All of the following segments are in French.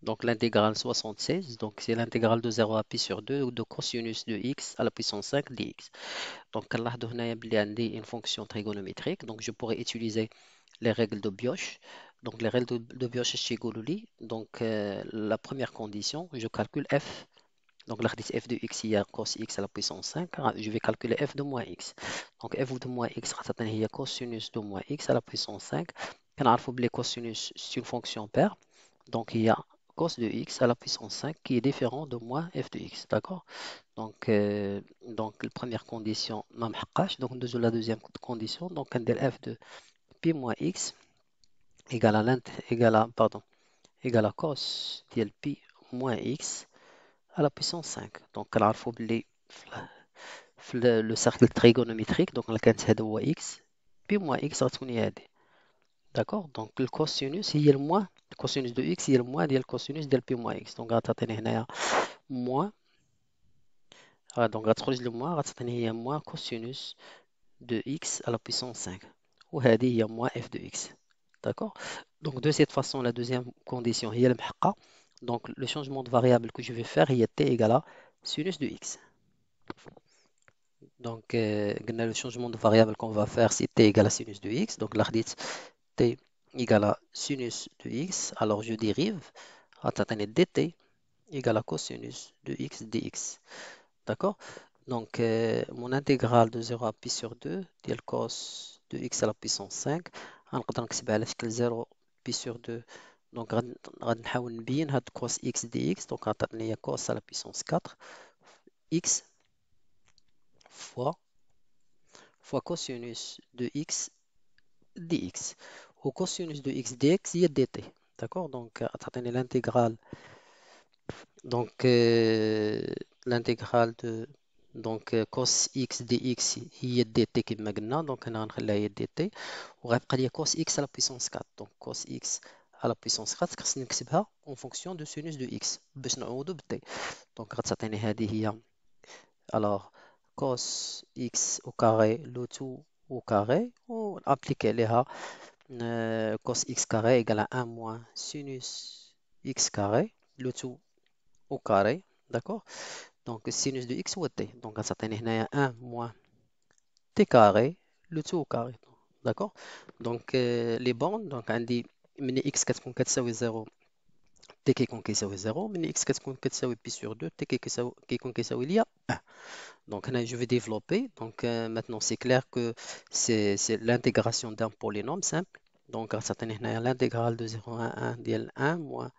Donc l'intégrale 76, donc c'est l'intégrale de 0 à pi sur 2 de cosinus de x à la puissance 5 dx. Donc كنلاحظوا هنايا بلي عندي une fonction trigonométrique, donc je pourrais utiliser les règles de Bioch. Donc les règles de Bioch chez Gololi. Donc la première condition, je calcule f. Donc là, f de x il y a cos x à la puissance 5. Je vais calculer f de moins x. Donc f de moins x il y a cosinus de moins x à la puissance 5. كنعرفوا بلي cosinus c'est une fonction paire. Donc il y a cos de x à la puissance 5 qui est différent de moins f de x. D'accord? Donc la première condition, ما محقاش. Donc la deuxième condition, donc un del f de pi moins x égale à pardon, égale à cos ديال pi moins x à la puissance 5. Donc كنعرفوا بلي le cercle trigonométrique, donc كانت هذا هو x pi moins x غتكون هي هذه. D'accord? Donc le cosinus هي الموان cosinus de x هي الموان ديال cosinus ديال pi moins x. Donc غتعطيني هنايا moins. Donc غتخرج لي moins غتعطيني هي moins cosinus de x à la puissance 5. وهذه هي moins f de x. D'accord? Donc de cette façon, la deuxième condition هي المحقة. Donc le changement de variable que je vais faire هي t égale à sinus de x. Donc le changement de variable qu'on va faire c'est t égale à sinus de x. Donc là t égale à sinus de x. Alors je dérive غتعطيني dt égale à cosinus de x dx. D'accord? Donc mon intégrale de 0 à pi sur 2 ديال cos de x à la puissance 5 غنقدر نكتبها على شكل 0 pi sur 2. Donc غادي نحاول نبين هاد cos x dx. Donc غتعطيني هي cos à la puissance 4 x fois cosinus de x dx. Au cosinus de x dx هي dt. D'accord? Donc غتعطيني l'intégrale. Donc l'intégrale de cos x dx هي dt كما قلنا. Donc هنا غنخليها هي dt وغيبقى لي cos x à la puissance 4. Donc cos x à la puissance 4 خصني نكتبها en fonction de sinus de x باش نعوضو ب t. Donc غتعطيني هذه هي alors cos x au carré le tout au carré ونابليكي عليها cos x carré égale à 1 moins sinus x carré le tout au carré. D'accord? Donc sinus de x ou t. Donc ça t'en est 1 moins t carré, le tout au carré. D'accord? Donc les bornes, donc on dit من x كتكون كتساوي 0 t كيكون كيساوي 0 من x كتكون كتساوي pi sur 2 t كيكون كيساوي ليا 1. Donc là, je vais développer. Donc maintenant c'est clair que c'est l'intégration d'un polynôme simple. Donc ça t'en est l'intégrale de 0 à 1 ديال 1 moins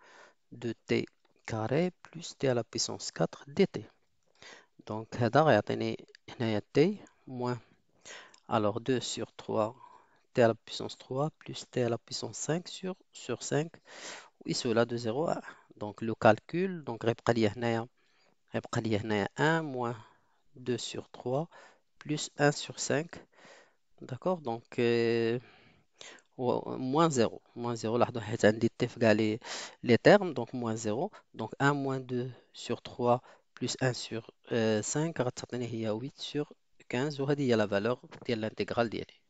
2t carré plus t à la puissance 4 dt. Donc هذا غيعطيني هنايا t moins alors 2 sur 3 t à la puissance 3 plus t à la puissance 5 sur 5 et cela de 0 à 1. Donc le calcul donc غيبقى لي هنايا 1 moins 2 sur 3 plus 1 sur 5. D'accord? Donc moins 0 لاحظوا حيت عندي t في كاع les termes donc moins 0. Donc 1 moins 2 sur 3 plus 1 sur 5 غتعطيني هي 8 sur 15 وهذه هي la valeur ديال l'intégrale ديالي.